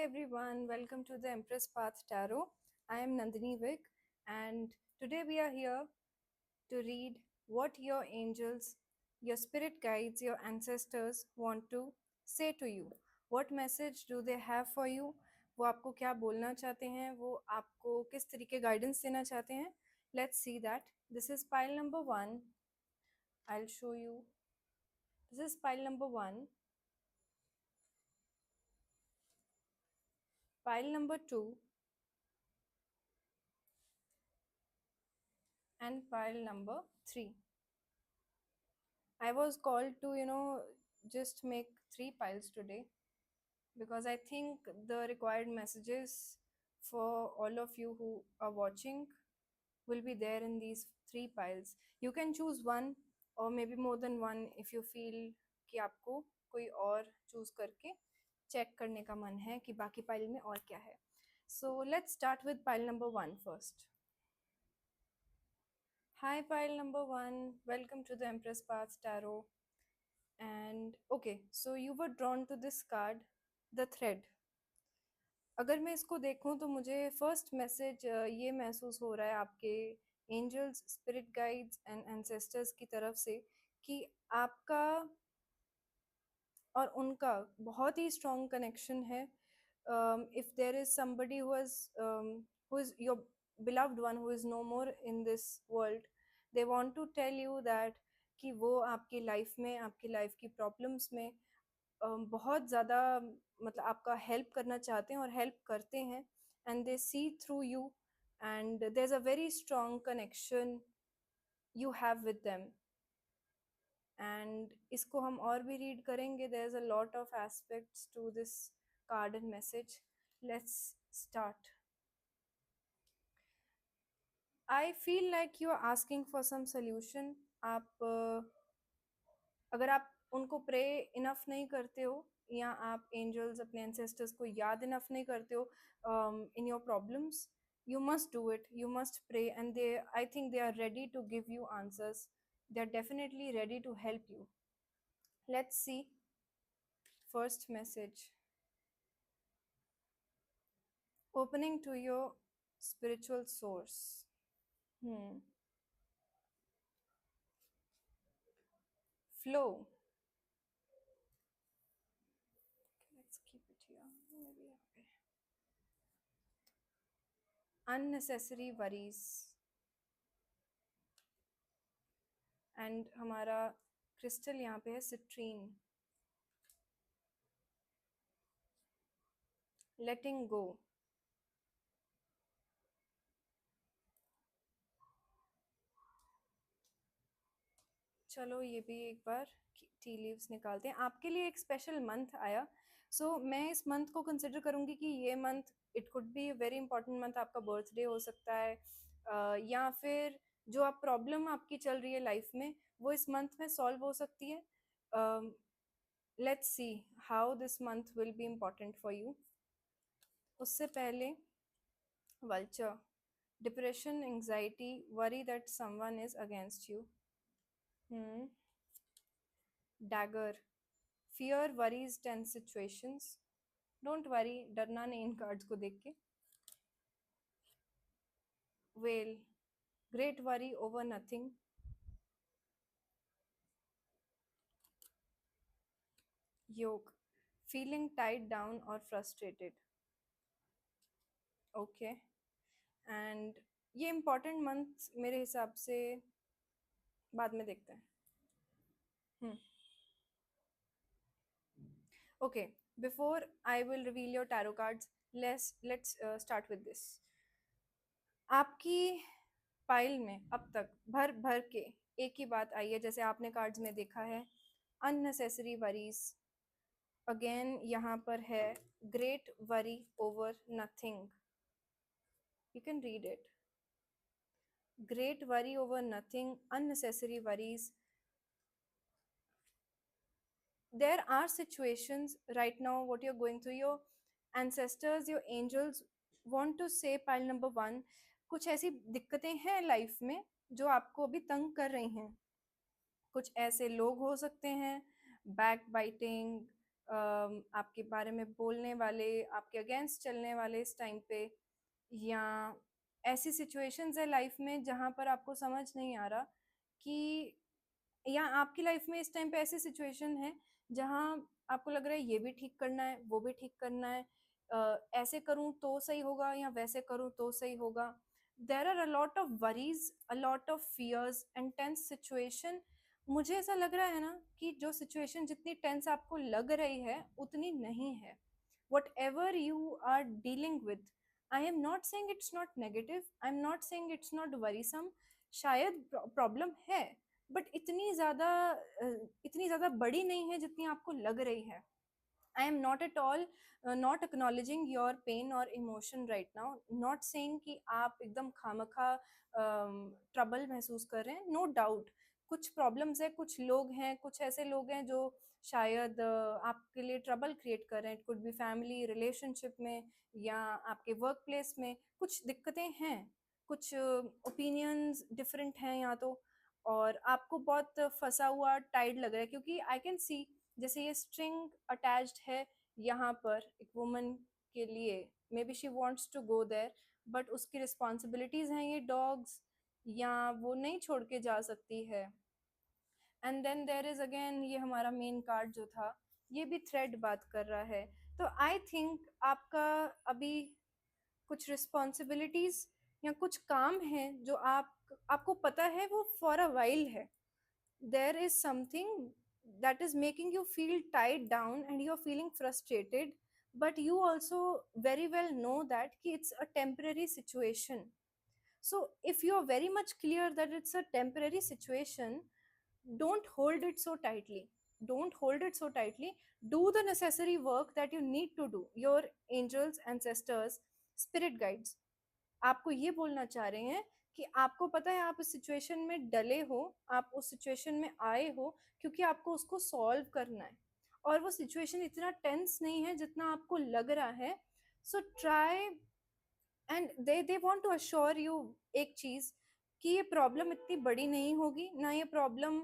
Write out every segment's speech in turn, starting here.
everyone, welcome to the Empress Path Tarot. I am Nandini Vik, and today we are here to read what your angels, your spirit guides, your ancestors want to say to you. What message do they have for you? वो आपको क्या बोलना चाहते हैं, वो आपको किस तरीके गाइडेंस देना चाहते हैं. Let's see that. This is pile number 1. I'll show you. This is pile number 1. Pile number 2 and pile number 3. I was called to, just make 3 piles today because I think the required messages for all of you who are watching will be there in these 3 piles. You can choose one or maybe more than one if you feel कि आपको कोई और choose करके check करने का मन है कि बाकी pile में और क्या है. So let's start with pile number 1 first. Hi pile number 1, welcome to the Empress Path Tarot. And okay, so you were drawn to this card, the thread. अगर मैं इसको देखूं तो मुझे फर्स्ट मैसेज ये महसूस हो रहा है आपके angels, spirit guides and ancestors की तरफ से कि आपका और उनका बहुत ही स्ट्रॉन्ग कनेक्शन है. If there is somebody who is your beloved one who is no more in this world, they want to tell you that कि वो आपकी लाइफ में, आपकी लाइफ की प्रॉब्लम्स में बहुत ज़्यादा मतलब आपका हेल्प करना चाहते हैं और हेल्प करते हैं. And they see through you and there is a very strong connection you have with them. And इसको हम और भी रीड करेंगे. There is a lot of aspects to this card and message. Let's start. I feel like you are asking for some solution. आप अगर आप उनको pray enough नहीं करते हो या आप एंजल्स, अपने एंसेस्टर्स को याद इनफ नहीं करते हो in your problems, you must do it, you must pray, and I think they are ready to give you answers. They are definitely ready to help you. Let's see first message. Opening to your spiritual source. Flow. Okay, let's keep it here. Maybe okay. Unnecessary worries. And हमारा crystal यहाँ पे है citrine. लेटिंग गो. चलो ये भी एक बार tea leaves निकालते हैं. आपके लिए एक स्पेशल मंथ आया. सो मैं इस मंथ को कंसिडर करूँगी कि ये month it could be very important month. आपका बर्थडे हो सकता है या फिर जो आप प्रॉब्लम आपकी चल रही है लाइफ में वो इस मंथ में सॉल्व हो सकती है. Let's see how this month will be important for you. उससे पहले vulture. Depression, anxiety, worry that someone is against you. Dagger. Fear, worries, tense situations. Don't worry, डरना नहीं इन कार्ड्स को देख के. Whale. Great worry over nothing. Yoke. Feeling tied down or frustrated. Okay. And ये important month मेरे हिसाब से बाद में देखते हैं. Okay, before I will reveal your tarot cards, let's start with this. आपकी पाइल में अब तक भर भर के एक ही बात आई है जैसे आपने कार्ड्स में देखा है. Unnecessary worries. अगेन यहाँ पर है great worry over nothing. You can read it. Great worry over nothing, unnecessary worries. There are situations right now what you're going through, your ancestors, your angels want to say pile number 1, कुछ ऐसी दिक्कतें हैं life में जो आपको अभी तंग कर रही हैं. कुछ ऐसे लोग हो सकते हैं, बैक बाइटिंग, आपके बारे में बोलने वाले, आपके अगेंस्ट चलने वाले इस टाइम पे, या ऐसी सिचुएशंस है लाइफ में जहाँ पर आपको समझ नहीं आ रहा कि, या आपकी लाइफ में इस टाइम पे ऐसी सिचुएशन है जहाँ आपको लग रहा है ये भी ठीक करना है, वो भी ठीक करना है, ऐसे करूँ तो सही होगा या वैसे करूँ तो सही होगा। There are a lot of worries, a lot of fears and tense situation. मुझे ऐसा लग रहा है ना कि जो सिचुएशन जितनी टेंस आपको लग रही है उतनी नहीं है। Whatever you are dealing with, I am not saying it's not negative, I am not saying it's not worrisome. शायद प्रॉब्लम है, बट इतनी ज़्यादा बड़ी नहीं है जितनी आपको लग रही है। I am not at all not acknowledging your pain or emotion right now. Not saying कि आप एकदम खामखा ट्रबल महसूस कर रहे हैं। नो डाउट कुछ प्रॉब्लम्स है, कुछ लोग हैं, कुछ ऐसे लोग हैं जो शायद आपके लिए ट्रबल क्रिएट कर रहे हैं। It could B family relationship में या आपके वर्क प्लेस में कुछ दिक्कतें हैं, कुछ ओपिनियंस डिफरेंट हैं यहाँ तो, और आपको बहुत फंसा हुआ टाइड लग रहा है, क्योंकि आई कैन सी जैसे ये स्ट्रिंग अटैच्ड है यहाँ पर एक वुमन के लिए, maybe she wants to go there, but उसकी रिस्पॉन्सिबिलिटीज हैं ये डॉग्स, या वो नहीं छोड़ के जा सकती है। And then there is again ये हमारा मेन कार्ड जो था, ये भी थ्रेड बात कर रहा है। तो आई थिंक आपका अभी कुछ रिस्पॉन्सिबिलिटीज या कुछ काम है जो आपको पता है वो फॉर अ वाइल है। there is something that is making you feel tied down and you're feeling frustrated, but you also very well know that ki it's a temporary situation. So if you're very much clear that it's a temporary situation, don't hold it so tightly. Don't hold it so tightly. Do the necessary work that you need to do. Your angels, ancestors, spirit guides आपको ये बोलना चाह रहे हैं कि आपको पता है आप इस सिचुएशन में डले हो, आप उस सिचुएशन में आए हो क्योंकि आपको उसको सॉल्व करना है, और वो सिचुएशन इतना टेंस नहीं है जितना आपको लग रहा है। So try, and they want to assure you एक चीज, कि ये प्रॉब्लम इतनी बड़ी नहीं होगी, ना ये प्रॉब्लम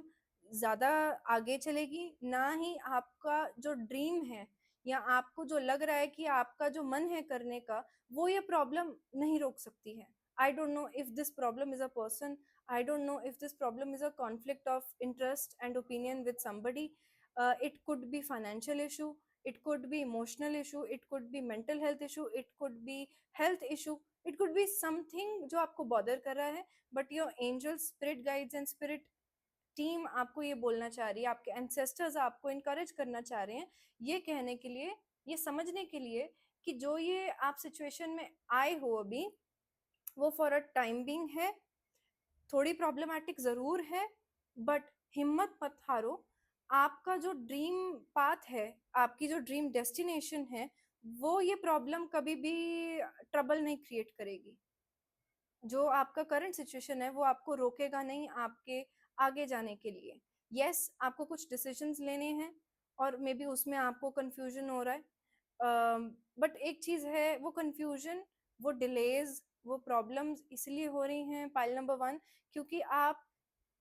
ज्यादा आगे चलेगी, ना ही आपका जो ड्रीम है या आपको जो लग रहा है कि आपका जो मन है करने का, वो ये प्रॉब्लम नहीं रोक सकती है। I don't know if this problem is a person, I don't know if this problem is a conflict of interest and opinion with somebody. It could be financial issue, it could be emotional issue, it could be mental health issue, it could be health issue, it could be something जो आपको bother कर रहा है, but your angel spirit guides and spirit team आपको ये बोलना चाह रही है, आपके एंसेस्टर्स आपको इनकरेज करना चाह रहे हैं, ये कहने के लिए, ये समझने के लिए कि जो ये आप सिचुएशन में आए हो अभी, वो फॉर अ टाइम बिंग है, थोड़ी प्रॉब्लमेटिक ज़रूर है, बट हिम्मत मत हारो। आपका जो ड्रीम पाथ है, आपकी जो ड्रीम डेस्टिनेशन है, वो ये प्रॉब्लम कभी भी ट्रबल नहीं क्रिएट करेगी। जो आपका करंट सिचुएशन है वो आपको रोकेगा नहीं आपके आगे जाने के लिए। यस, आपको कुछ डिसीजंस लेने हैं और मे बी उसमें आपको कंफ्यूजन हो रहा है, बट एक चीज़ है, वो कंफ्यूजन, वो डिलेज, वो प्रॉब्लम्स इसलिए हो रही हैं, पाइल नंबर वन, क्योंकि आप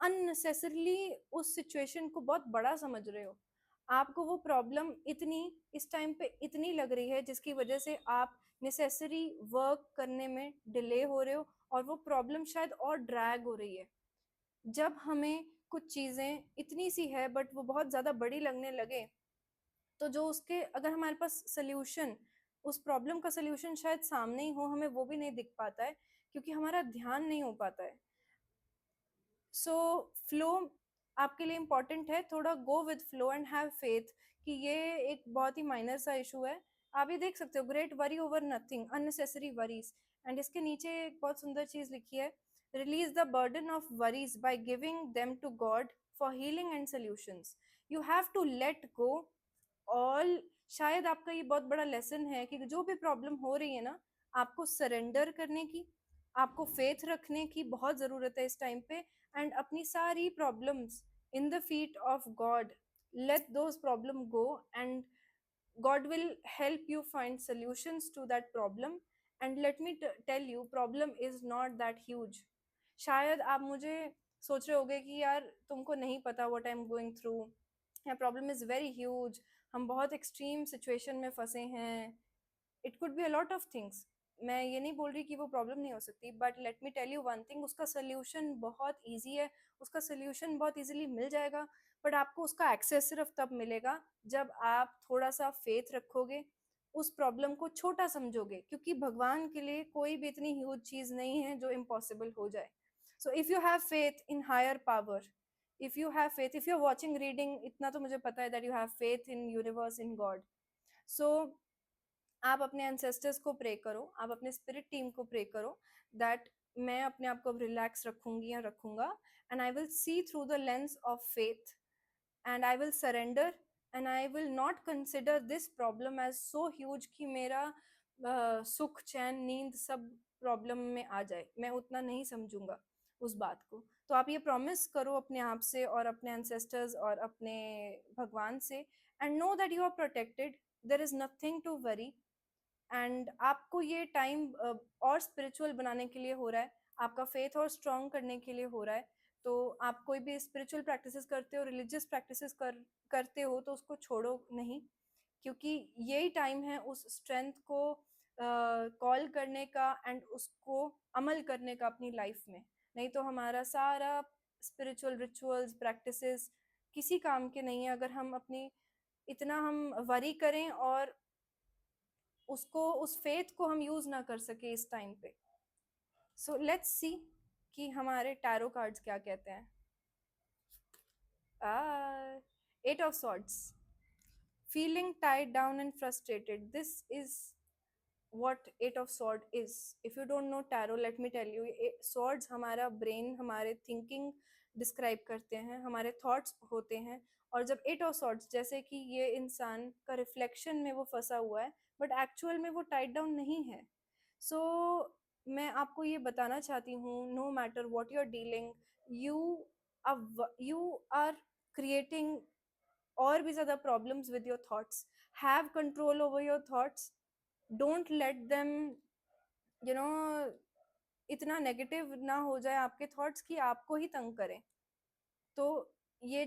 अननेसेसरली उस सिचुएशन को बहुत बड़ा समझ रहे हो। आपको वो प्रॉब्लम इतनी इस टाइम पे इतनी लग रही है जिसकी वजह से आप नेसेसरी वर्क करने में डिले हो रहे हो, और वो प्रॉब्लम शायद और ड्रैग हो रही है। जब हमें कुछ चीज़ें इतनी सी है बट वो बहुत ज़्यादा बड़ी लगने लगे, तो जो उसके अगर हमारे पास सोल्यूशन, उस प्रॉब्लम का सोल्यूशन शायद सामने ही हो, हमें वो भी नहीं दिख पाता है क्योंकि हमारा ध्यान नहीं हो पाता है। सो फ्लो आपके लिए इम्पॉर्टेंट है, थोड़ा go with flow and have faith कि ये एक बहुत ही माइनर सा इशू है। आप ये देख सकते हो, great worry over nothing, unnecessary worries. And इसके नीचे एक बहुत सुंदर चीज लिखी है, release the burden of worries by giving them to God for healing and solutions. You have to let go all. शायद आपका ये बहुत बड़ा लेसन है कि जो भी प्रॉब्लम हो रही है ना, आपको सरेंडर करने की, आपको फेथ रखने की बहुत ज़रूरत है इस टाइम पे, एंड अपनी सारी problems in the feet of God, let those problem go, and God will help you find solutions to that problem. And let me tell you, problem is not that huge. शायद आप मुझे सोच रहे होगे कि यार तुमको नहीं पता what I'm going through, या प्रॉब्लम इज़ वेरी ह्यूज, हम बहुत एक्सट्रीम सिचुएशन में फंसे हैं, it could be a lot of things. मैं ये नहीं बोल रही कि वो प्रॉब्लम नहीं हो सकती, but let me tell you one thing, उसका सोल्यूशन बहुत इजी है, उसका सोल्यूशन बहुत इजीली मिल जाएगा। बट आपको उसका एक्सेस सिर्फ तब मिलेगा जब आप थोड़ा सा फेथ रखोगे, उस प्रॉब्लम को छोटा समझोगे, क्योंकि भगवान के लिए कोई भी इतनी ह्यूज चीज नहीं है जो इम्पॉसिबल हो जाए। So if you have faith in higher power, if you have faith, if you are watching reading, इतना तो मुझे पता है that you have faith in universe, in God. So आप अपने एंसेस्टर्स को प्रे करो, आप अपने स्पिरिट टीम को प्रे करो दैट मैं अपने आप को रिलैक्स रखूंगी या रखूंगा, and I will see through the lens of faith, and I will surrender, and I will not consider this problem as so huge कि मेरा सुख चैन नींद सब प्रॉब्लम में आ जाए, मैं उतना नहीं समझूंगा उस बात को। तो आप ये प्रॉमिस करो अपने आप से और अपने एंसेस्टर्स और अपने भगवान से, and know that you are protected, there is nothing to worry. And आपको ये टाइम और स्पिरिचुअल बनाने के लिए हो रहा है, आपका फेथ और स्ट्रॉन्ग करने के लिए हो रहा है। तो आप कोई भी स्पिरिचुअल प्रैक्टिसेस करते हो, रिलीजियस प्रैक्टिसेस करते हो, तो उसको छोड़ो नहीं, क्योंकि यही टाइम है उस स्ट्रेंथ को कॉल करने का एंड उसको अमल करने का अपनी लाइफ में। नहीं तो हमारा सारा स्पिरिचुअल रिचुअल्स प्रैक्टिसेस किसी काम के नहीं है अगर हम अपनी इतना हम वरी करें और उसको उस फेथ को हम यूज ना कर सके इस टाइम पे। सो लेट्स सी कि हमारे टैरो कार्ड्स क्या कहते हैं। Eight of swords, feeling tied down and frustrated, this is what eight of sword is. If you don't know tarot, let me tell you, swords हमारा brain, हमारे thinking describe करते हैं, हमारे थॉट्स होते हैं। और जब एट ऑफ सॉर्ड्स, जैसे कि ये इंसान का रिफ्लेक्शन में वो फंसा हुआ है, बट एक्चुअल में वो टाइड डाउन नहीं है। सो मैं आपको ये बताना चाहती हूँ, no matter what you are dealing, you you are creating और भी ज़्यादा problems with your thoughts. Have control over your thoughts, don't let them you know इतना नेगेटिव ना हो जाए आपके थॉट्स कि आपको ही तंग करें। तो ये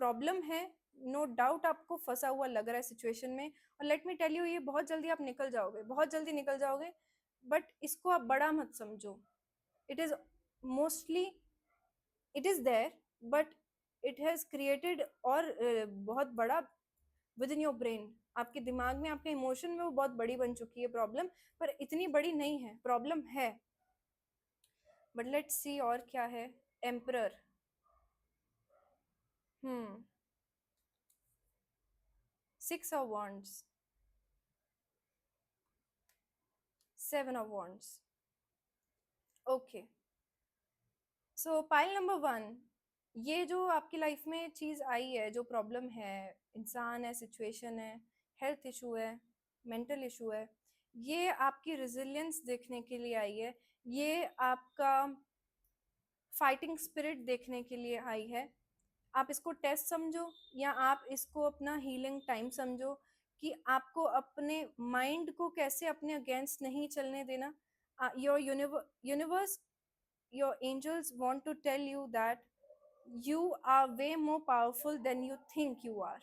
प्रॉब्लम है, नो डाउट आपको फंसा हुआ लग रहा है सिचुएशन में, और लेट मी टेल यू, ये बहुत जल्दी आप निकल जाओगे, बहुत जल्दी निकल जाओगे। बट इसको आप बड़ा मत समझो, it is mostly, it is there, but it has created और बहुत बड़ा विद इन योर ब्रेन, आपके दिमाग में, आपके इमोशन में वो बहुत बड़ी बन चुकी है प्रॉब्लम। पर इतनी बड़ी नहीं है, प्रॉब्लम है। बट लेट्स सी और क्या है। Emperor, hmm, six of wands, seven of wands. Okay, so pile number one, ये जो आपकी लाइफ में चीज़ आई है, जो प्रॉब्लम है, इंसान है, सिचुएशन है, हेल्थ इशू है, मेंटल इशू है, ये आपकी रिजिलियंस देखने के लिए आई है, ये आपका फाइटिंग स्पिरिट देखने के लिए आई है। आप इसको टेस्ट समझो या आप इसको अपना हीलिंग टाइम समझो, कि आपको अपने माइंड को कैसे अपने अगेंस्ट नहीं चलने देना। Your universe, your angels want to tell you that you are way more powerful than you think you are.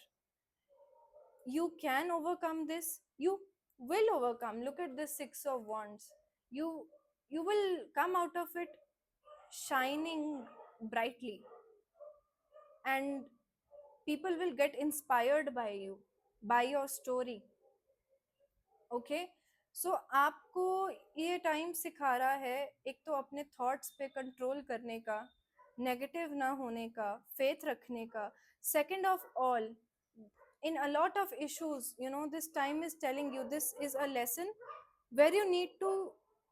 You can overcome this, you will overcome. Look at the six of wands, you you will come out of it shining brightly, and people will get inspired by you, by your story. Okay, so आपको ये time सिखा रहा है, एक तो अपने thoughts पे control करने का, नेगेटिव ना होने का, फेथ रखने का। Second of all, in a lot of issues, this time is telling you, this is a lesson where you need to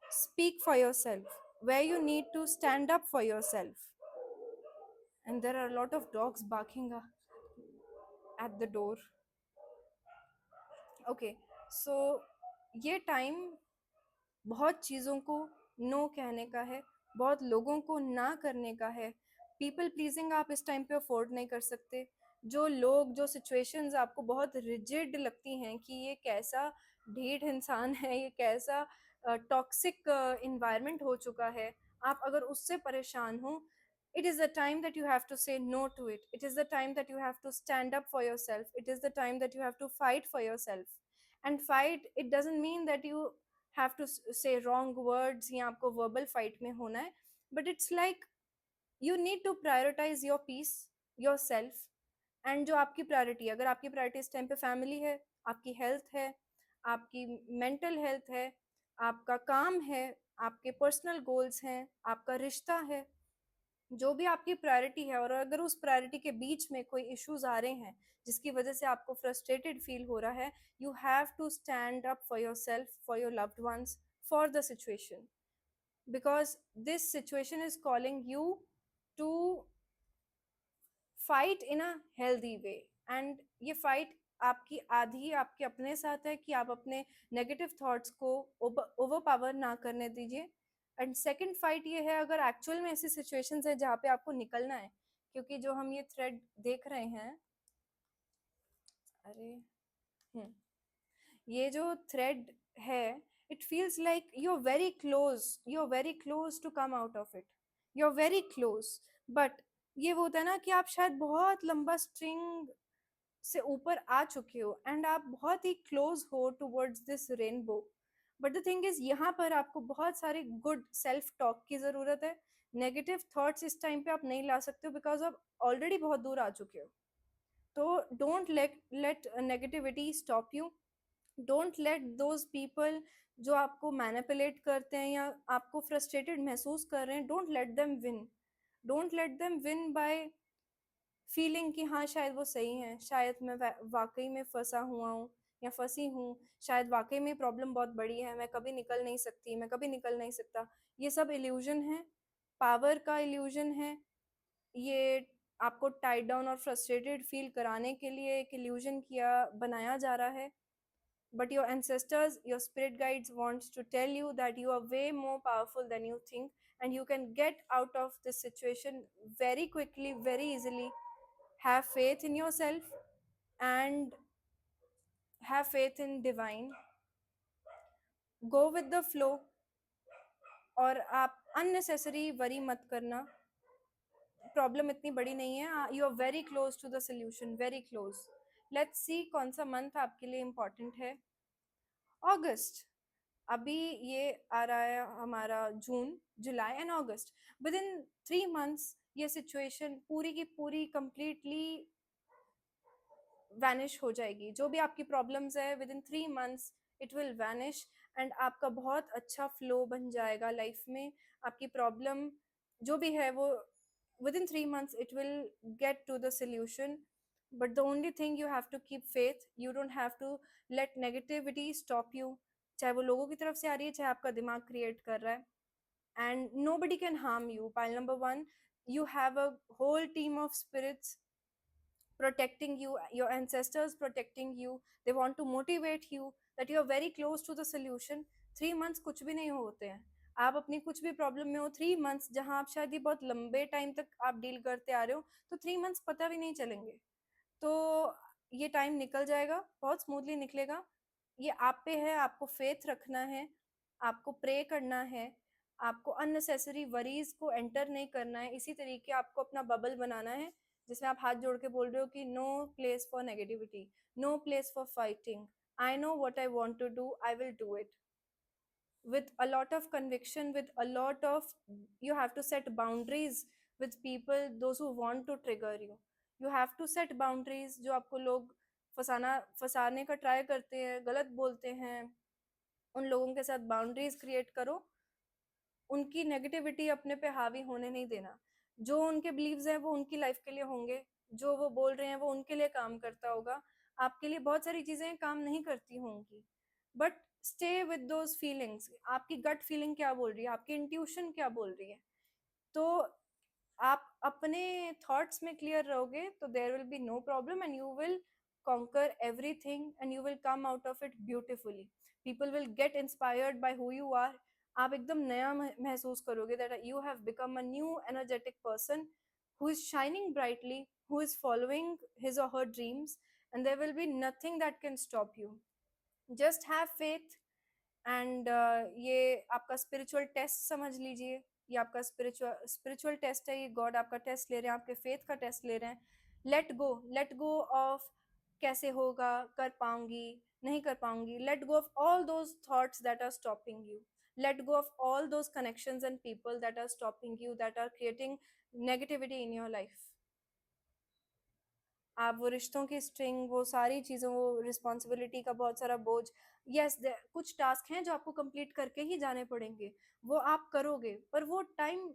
speak for yourself, where you need to stand up for yourself. And there are a lot of dogs barking at the door. Okay, so ये time बहुत चीज़ों को no कहने का है, बहुत लोगों को ना करने का है। पीपल प्लीजिंग आप इस टाइम पे अफोर्ड नहीं कर सकते। जो लोग, जो सिचुएशंस आपको बहुत रिजिड लगती हैं कि ये कैसा ढीठ इंसान है, ये कैसा टॉक्सिक इन्वायरमेंट हो चुका है, आप अगर उससे परेशान हो, it is the time that you have to say no to it. It is the time that you have to stand up for yourself. It is the time that you have to fight for yourself. And fight, it doesn't mean that you have to say wrong words या आपको verbal fight में होना है, but it's like you need to prioritize your peace, yourself. And जो आपकी priority है, अगर आपकी प्रायोरिटी इस टाइम पे फैमिली है, आपकी हेल्थ है, आपकी मेंटल हेल्थ है, आपका काम है, आपके पर्सनल गोल्स हैं, आपका रिश्ता है, जो भी आपकी प्रायोरिटी है, और अगर उस प्रायोरिटी के बीच में कोई इश्यूज आ रहे हैं जिसकी वजह से आपको फ्रस्ट्रेटेड फील हो रहा है, you have to stand up for yourself, for your loved ones, for the situation, because this situation is calling you to fight in a healthy way. And ये फाइट आपकी आधी आपके अपने साथ है कि आप अपने नेगेटिव थॉट्स को ओवर पावर ना करने दीजिए. एंड सेकंड फाइट ये है, अगर एक्चुअल में ऐसी सिचुएशंस है जहाँ पे आपको निकलना है, क्योंकि जो हम ये थ्रेड देख रहे हैं, अरे ये जो थ्रेड है, it feels like you are very close to come out of it, you are very close. But ये वो होता है ना कि आप शायद बहुत लंबा स्ट्रिंग से ऊपर आ चुके हो एंड आप बहुत ही क्लोज हो towards this rainbow. But the thing is, यहाँ पर आपको बहुत सारे गुड सेल्फ टॉक की ज़रूरत है. नेगेटिव थॉट्स इस टाइम पे आप नहीं ला सकते हो, बिकॉज आप ऑलरेडी बहुत दूर आ चुके हो. तो don't let negativity stop you. Don't let those people जो आपको मैनिपुलेट करते हैं या आपको फ्रस्ट्रेटेड महसूस कर रहे हैं, don't let them win. Don't let them win bye feeling कि हाँ शायद वो सही हैं, शायद मैं वाकई में फंसा हुआ हूँ या फंसी हूँ, शायद वाकई में प्रॉब्लम बहुत बड़ी है, मैं कभी निकल नहीं सकती, मैं कभी निकल नहीं सकता. ये सब इल्यूजन है, पावर का इल्यूजन है. ये आपको टाइड डाउन और फ्रस्ट्रेटेड फील कराने के लिए एक इल्यूजन किया बनाया जा रहा है. But your ancestors, your spirit guides wants to tell you that you are way more powerful than you think, and you can get out of this situation very quickly, very easily. Have faith in yourself and have faith in divine. Go with the flow. और आप unnecessary worry मत करना. Problem इतनी बड़ी नहीं है. You are very close to the solution, very close. Let's see कौन सा मंथ आपके लिए इम्पोर्टेंट है. अगस्त. अभी ये आ रहा है हमारा June, July and August. Within 3 months ये सिचुएशन पूरी की पूरी कंप्लीटली वैनिश हो जाएगी. जो भी आपकी प्रॉब्लम्स है, with in 3 months it will vanish. And आपका बहुत अच्छा फ्लो बन जाएगा लाइफ में. आपकी प्रॉब्लम जो भी है वो within 3 months it will get to the solution. But the only thing, you have to keep faith. You don't have to let negativity stop you, चाहे वो लोगों की तरफ से आ रही है, चाहे आपका दिमाग क्रिएट कर रहा है. And nobody can harm you. Pile number one, you have a whole team of spirits protecting you, your ancestors protecting you. They want to motivate you that you are very close to the solution. 3 months कुछ भी नहीं होते हैं. आप अपनी कुछ भी problem में हो, 3 months जहाँ आप शायद ये बहुत लंबे टाइम तक आप डील करते आ रहे हो, तो 3 months पता भी नहीं चलेंगे. तो ये टाइम निकल जाएगा, बहुत स्मूथली निकलेगा. ये आप पे है, आपको फेथ रखना है, आपको प्रे करना है, आपको अननेसेसरी वरीज को एंटर नहीं करना है. इसी तरीके आपको अपना बबल बनाना है जिसमें आप हाथ जोड़ के बोल रहे हो कि no place for negativity, no place for fighting. I know what I want to do, I will do it with a lot of conviction, with a lot of, you have to set boundaries with people those who want to trigger you. You have to set boundaries. जो आपको लोग फंसाने का try करते हैं, गलत बोलते हैं, उन लोगों के साथ बाउंड्रीज क्रिएट करो. उनकी नेगेटिविटी अपने पे हावी होने नहीं देना. जो उनके बिलीव्स हैं वो उनकी लाइफ के लिए होंगे, जो वो बोल रहे हैं वो उनके लिए काम करता होगा. आपके लिए बहुत सारी चीज़ें काम नहीं करती होंगी, but stay with those feelings. आपकी गट फीलिंग क्या बोल रही है, आपकी इंट्यूशन क्या बोल रही है. तो आप अपने थॉट्स में क्लियर रहोगे तो there will be no problem and you will conquer everything and you will come out of it beautifully. People will get inspired by who you are. आप एकदम नया महसूस करोगे that you have become a new energetic person who is shining brightly, who is following his or her dreams, and there will be nothing that can stop you. Just have faith. And ये आपका spiritual test समझ लीजिए. ये आपका spiritual test है, ये God आपका test ले रहे हैं, आपके फेथ का टेस्ट ले रहे हैं. लेट गो ऑफ कैसे होगा, कर पाऊंगी, नहीं कर पाऊंगी. Let go of all those thoughts that are stopping you. Let go of all those connections and people that are stopping you, that are creating negativity in your life. आप वो रिश्तों की स्ट्रिंग, वो सारी चीज़ों, वो रिस्पॉन्सिबिलिटी का बहुत सारा बोझ. यस, कुछ टास्क हैं जो आपको कंप्लीट करके ही जाने पड़ेंगे, वो आप करोगे, पर वो टाइम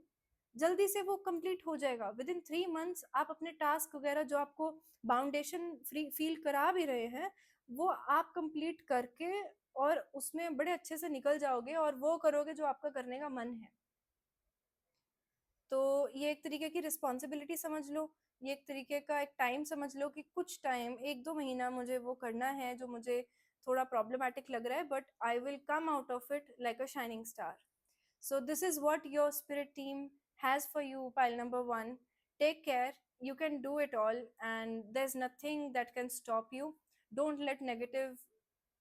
जल्दी से वो कंप्लीट हो जाएगा. विद इन 3 मंथ्स आप अपने टास्क वगैरह जो आपको बाउंडेशन फ्री फील करा भी रहे हैं, वो आप कंप्लीट करके और उसमें बड़े अच्छे से निकल जाओगे और वो करोगे जो आपका करने का मन है. तो ये एक तरीके की रिस्पॉन्सिबिलिटी समझ लो, ये एक तरीके का एक टाइम समझ लो कि कुछ टाइम, 1-2 महीना मुझे वो करना है जो मुझे थोड़ा प्रॉब्लमेटिक लग रहा है, but I will come out of it like a shining star. So this is what your spirit team has for you, pile number 1. Take care. You can do it all, and there's nothing that can stop you. Don't let negative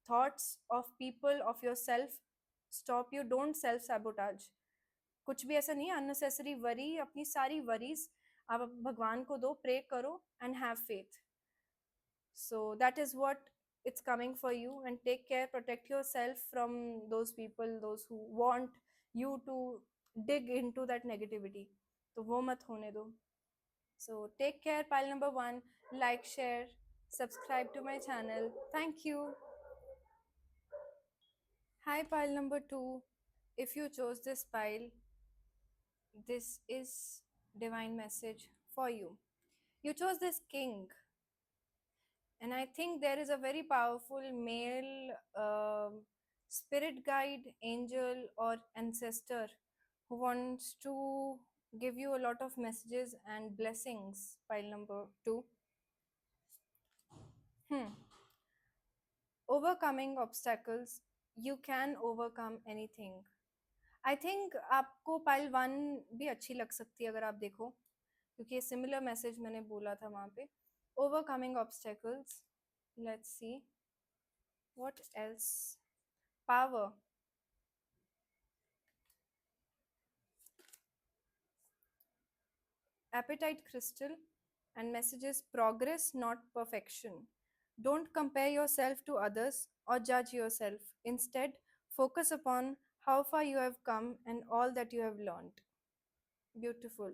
thoughts of people, of yourself, stop you. Don't self sabotage. कुछ भी ऐसा नहीं है unnecessary worry. अपनी सारी worries आप भगवान को दो, प्रे करो and have faith. So that is what it's coming for you. And take care, protect yourself from those people, those who want you to dig into that negativity. तो वो मत होने दो. So take care, pile number 1. Like, share, subscribe to my channel. Thank you. Hi, pile number 2. If you chose this pile, this is divine message for you. You chose this king, and I think there is a very powerful male spirit guide, angel, or ancestor who wants to give you a lot of messages and blessings. Pile number 2. Hmm. Overcoming obstacles. You can overcome anything. I think आपको pile 1 भी अच्छी लग सकती है अगर आप देखो, क्योंकि सिमिलर मैसेज मैंने बोला था वहाँ पे. Overcoming obstacles. Let's see what else. Power. Appetite crystal. And messages: progress, not perfection. Don't compare yourself to others or judge yourself. Instead, focus upon how far you have come and all that you have learned. Beautiful.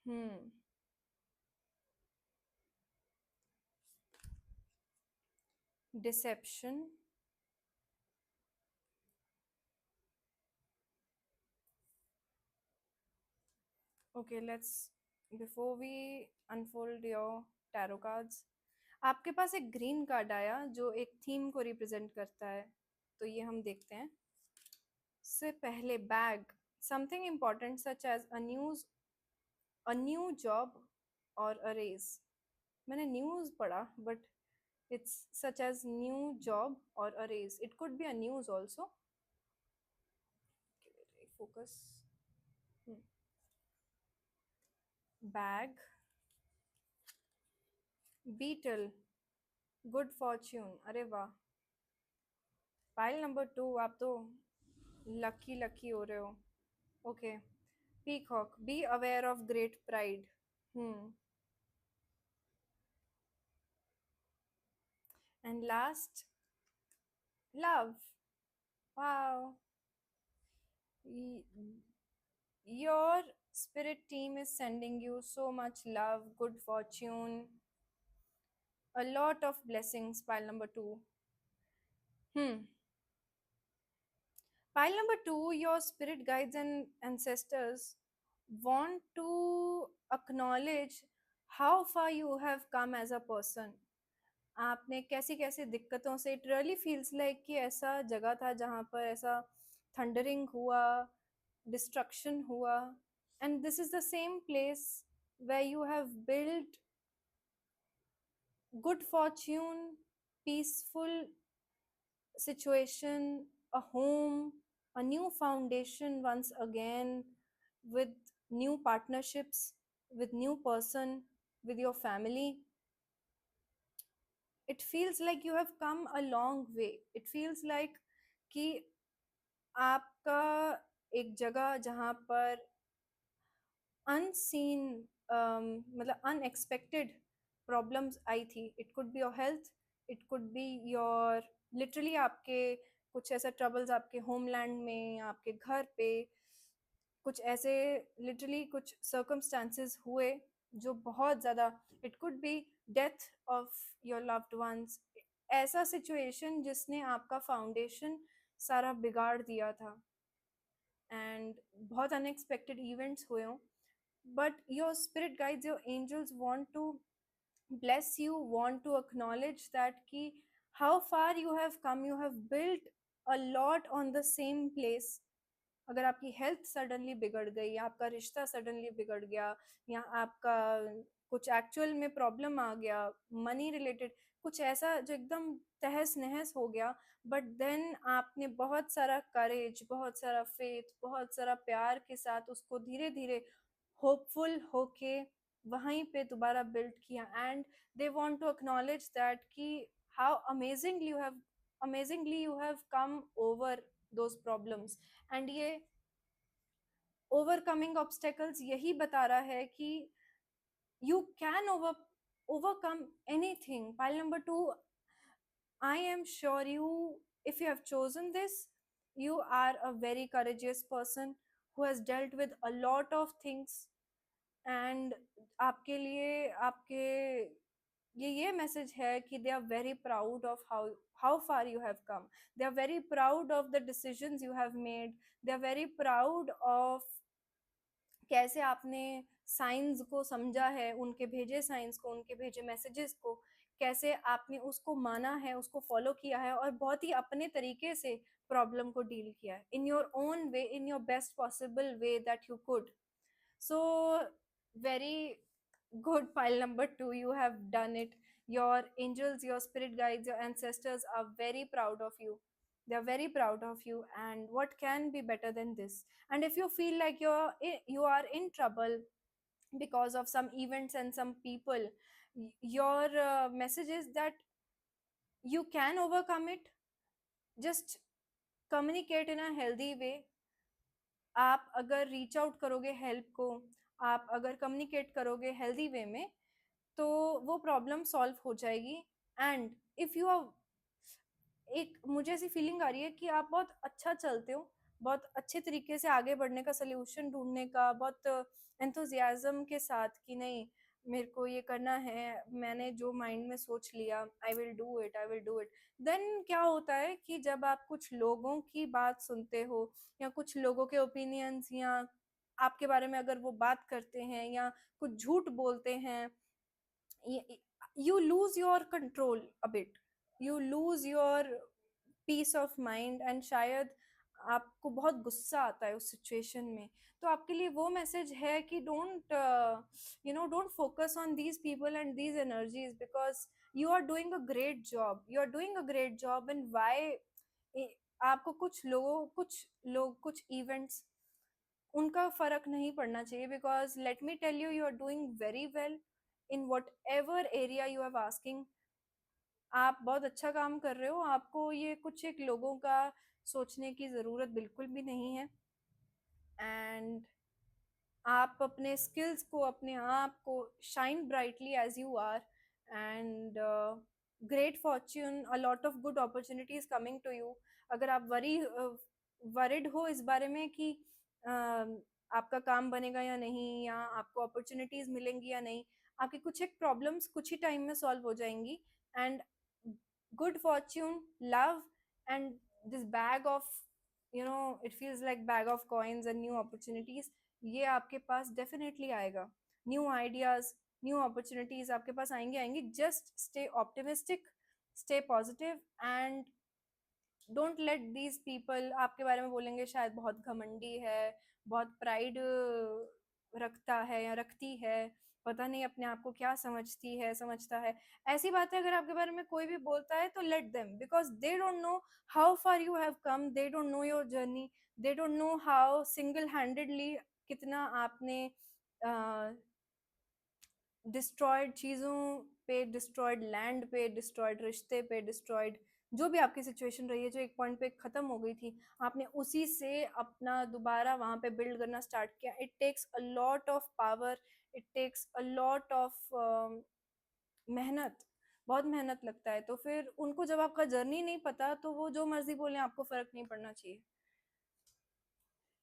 Hmm. Deception. Okay, let's, before we unfold your tarot cards, आपके पास एक green card आया जो एक theme को represent करता है, तो ये हम देखते हैं. से पहले bag. Something important such as a new job और अ रेस. मैंने न्यूज़ पढ़ा, but it's such as new job or a raise. It could be a news also. Focus. Bag. Beetle. Good fortune. अरे वाह. Pile number 2, आप तो lucky lucky हो रहे हो. Okay. Peacock. Be aware of great pride. Hmm. And last, love. Wow. Your spirit team is sending you so much love, good fortune, a lot of blessings. Pile number 2. Hmm. Pile number 2, your spirit guides and ancestors want to acknowledge how far you have come as a person. आपने कैसी कैसी दिक्कतों से, it really feels like कि ऐसा जगह था जहाँ पर ऐसा थंडरिंग हुआ, डिस्ट्रक्शन हुआ, and this is the same place where you have built good fortune, peaceful situation, a home, a new foundation once again, with new partnerships, with new person, with your family. It feels like you have come a long way. It feels like कि आपका एक जगह जहाँ पर unseen मतलब unexpected problems आई थी. It could be your health, it could be your literally आपके कुछ ऐसा ट्रबल्स आपके होमलैंड में, आपके घर पे कुछ ऐसे लिटरली कुछ सर्कमस्टांसेस हुए जो बहुत ज़्यादा, it could B death of your loved once, ऐसा सिचुएशन जिसने आपका फाउंडेशन सारा बिगाड़ दिया था एंड बहुत अनएक्सपेक्टेड इवेंट्स हुए हों. But your spirit guides, your angels want to bless you, want to acknowledge that ki how far you have come, you have built a lot on the same place. अगर आपकी health suddenly बिगड़ गई, आपका रिश्ता suddenly बिगड़ गया, या आपका कुछ एक्चुअल में प्रॉब्लम आ गया, मनी रिलेटेड कुछ ऐसा जो एकदम तहस नहस हो गया, बट देन आपने बहुत सारा करेज, बहुत सारा फेथ, बहुत सारा प्यार के साथ उसको धीरे धीरे होपफुल होके वहीं पे दोबारा बिल्ड किया. And they want to acknowledge that कि how amazingly you have come over those problems. And ये ओवरकमिंग ऑब्स्टेकल्स यही बता रहा है कि you can overcome anything. Pile number 2, I am sure you, if you have chosen this, you are a very courageous person who has dealt with a lot of things. And आपके लिए आपके ये message है कि they are very proud of how far you have come. They are very proud of the decisions you have made. They are very proud of कैसे आपने science को समझा है, उनके भेजे साइंस को, उनके भेजे मैसेजेस को, कैसे आपने उसको माना है, उसको फॉलो किया है और बहुत ही अपने तरीके से प्रॉब्लम को डील किया है, in your own way, in your best possible way that you could. So very good, pile number 2, you have done it. Your angels, your spirit guides, your ancestors are very proud of you. They are very proud of you, and what can be better than this? And if you feel like you are in trouble because of some events and some people, your message is that you can overcome it. Just communicate in a healthy way. आप अगर reach out करोगे help को, आप अगर communicate करोगे healthy way में, तो वो प्रॉब्लम सॉल्व हो जाएगी. एंड इफ यू आर, एक मुझे ऐसी फीलिंग आ रही है कि आप बहुत अच्छा चलते हो, बहुत अच्छे तरीके से आगे बढ़ने का, सोल्यूशन ढूंढने का, बहुत एंथुजियाज्म के साथ कि नहीं मेरे को ये करना है, मैंने जो माइंड में सोच लिया, I will do it, I will do it. Then क्या होता है कि जब आप कुछ लोगों की बात सुनते हो या कुछ लोगों के ओपिनियंस या आपके बारे में अगर वो बात करते हैं या कुछ झूठ बोलते हैं, you lose your control a bit, you lose your peace of mind, and शायद आपको बहुत गुस्सा आता है उस सिचुएशन में. तो आपके लिए वो मैसेज है कि don't don't focus on these people and these energies, because you are doing a great job, you are doing a great job. And why आपको कुछ इवेंट्स उनका फर्क नहीं पड़ना चाहिए, because let me tell you, you are doing very well in whatever area you have asking. आप बहुत अच्छा काम कर रहे हो, आपको ये कुछ एक लोगों का सोचने की ज़रूरत बिल्कुल भी नहीं है. एंड आप अपने स्किल्स को, अपने आप को shine brightly as you are. And great fortune, a lot of good opportunities coming to you. अगर आप वरिड हो इस बारे में कि आपका काम बनेगा या नहीं, या आपको अपॉर्चुनिटीज मिलेंगी या नहीं, आपकी कुछ एक प्रॉब्लम्स कुछ ही टाइम में सॉल्व हो जाएंगी. And good fortune, love, and this bag of, it feels like bag of coins and new opportunities, ये आपके पास डेफिनेटली आएगा. न्यू आइडियाज, न्यू अपॉर्चुनिटीज आपके पास आएंगे आएंगी. Just stay optimistic, stay positive, and don't let these people आपके बारे में बोलेंगे शायद बहुत घमंडी है, बहुत प्राइड रखता है या रखती है, पता नहीं अपने आप को क्या समझती है, समझता है. ऐसी बातें अगर आपके बारे में कोई भी बोलता है तो let them, because they don't know how far you have come, they don't know your journey, they don't know how single handedly कितना आपने डिस्ट्रॉयड चीज़ों पे, डिस्ट्रॉयड लैंड पे, डिस्ट्रॉयड रिश्ते पे, डिस्ट्रॉयड जो भी आपकी सिचुएशन रही है, जो एक पॉइंट पे खत्म हो गई थी, आपने उसी से अपना दोबारा वहां पे बिल्ड करना स्टार्ट किया. It takes a lot of power, it takes a lot of मेहनत, बहुत मेहनत लगता है. तो फिर उनको जब आपका जर्नी नहीं पता तो वो जो मर्जी बोले आपको फर्क नहीं पड़ना चाहिए.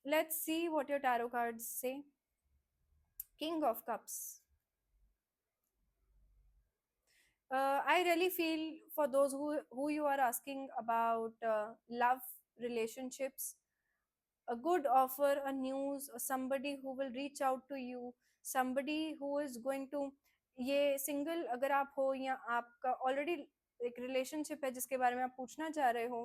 Let's see what your tarot cards से. King of cups. I really feel for those who you are asking about love relationships, a good offer, a news, or somebody who will reach out to you, somebody who is going to. ये single अगर आप हो या आपका already एक relationship है जिसके बारे में आप पूछना चाह रहे हो,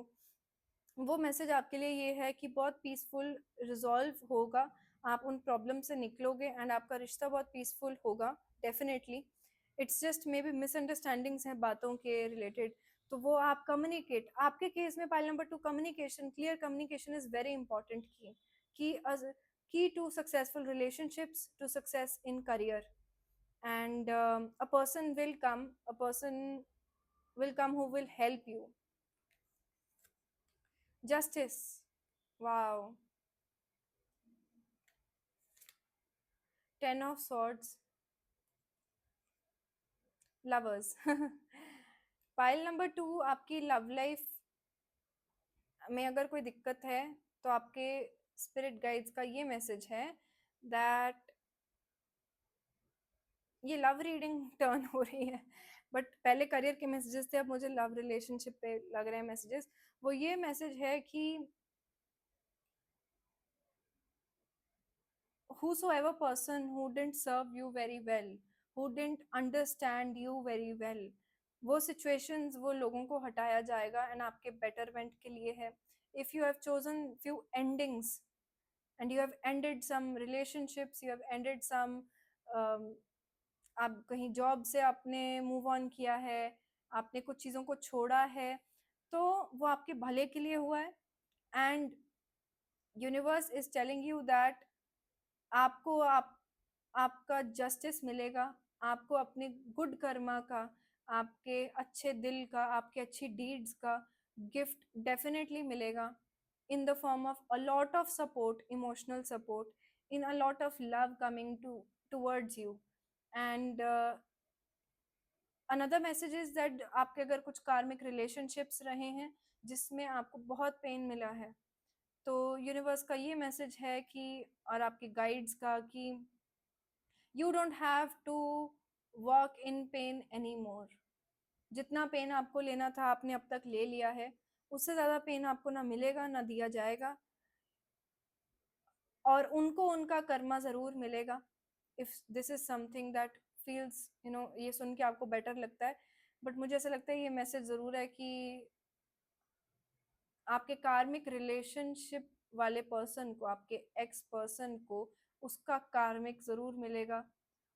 वो मैसेज आपके लिए ये है कि बहुत पीसफुल रिजॉल्व होगा. आप उन प्रॉब्लम से निकलोगे एंड आपका रिश्ता बहुत पीसफुल होगा. Definitely. It's just may be misunderstandings हैं बातों के रिलेटेड. तो वो आप कम्युनिकेट. आपके केस में pile number 2, communication, clear communication is very important. Key key to successful relationships, to success in career. And a person will come, a person will come who will help you. Justice. Wow. Ten of Swords. Lovers. Pile number 2, आपकी love life में अगर कोई दिक्कत है तो आपके spirit guides का ये मैसेज है दैट ये लव रीडिंग टर्न हो रही है. बट पहले करियर के मैसेजेस थे, अब मुझे लव रिलेशनशिप पे लग रहे हैं मैसेजेस. वो ये मैसेज है कि whosoever person who didn't serve you very well, who didn't understand you very well, वो situations, वो लोगों को हटाया जाएगा एंड आपके betterment के लिए है. If you have chosen few endings and you have ended some relationships, you have ended some आप कहीं जॉब से आपने मूव ऑन किया है, आपने कुछ चीज़ों को छोड़ा है, तो वो आपके भले के लिए हुआ है. And universe is telling you that आपको आपका जस्टिस मिलेगा. आपको अपने गुड कर्मा का, आपके अच्छे दिल का, आपके अच्छी डीड्स का गिफ्ट डेफिनेटली मिलेगा in the form of a lot of support, emotional support, in a lot of love coming towards you. And another message is that आपके अगर कुछ कार्मिक रिलेशनशिप्स रहे हैं जिसमें आपको बहुत पेन मिला है, तो यूनिवर्स का ये मैसेज है कि, और आपके गाइड्स का, कि you don't have to walk in pain any more. जितना पेन आपको लेना था आपने अब तक ले लिया है. उससे ज़्यादा पेन आपको ना मिलेगा ना दिया जाएगा. और उनको उनका कर्मा ज़रूर मिलेगा. If this is something that feels, ये सुन के आपको बेटर लगता है, बट मुझे ऐसा लगता है ये मैसेज ज़रूर है कि आपके कार्मिक रिलेशनशिप वाले पर्सन को, आपके एक्स पर्सन को उसका कार्मिक ज़रूर मिलेगा.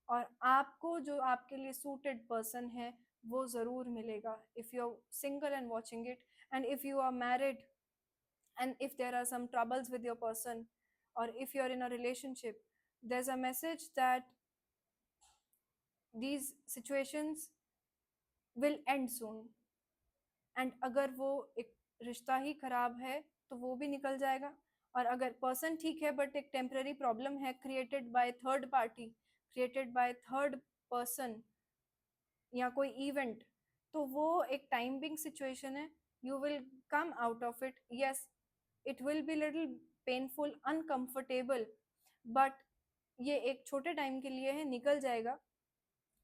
और आपको जो आपके लिए सूटेड पर्सन है वो ज़रूर मिलेगा. If you are single and watching it, and if you are married, and if there are some troubles with your person, or if you're in a relationship, there's a message that these situations will end soon. And अगर वो एक रिश्ता ही खराब है तो वो भी निकल जाएगा. और अगर पर्सन ठीक है बट एक टेम्पररी प्रॉब्लम है created by third party, created by third person या कोई इवेंट, तो वो एक टाइम बिंग सिचुएशन है. You will come out of it. Yes, it will be little painful, uncomfortable, but ये एक छोटे टाइम के लिए है, निकल जाएगा.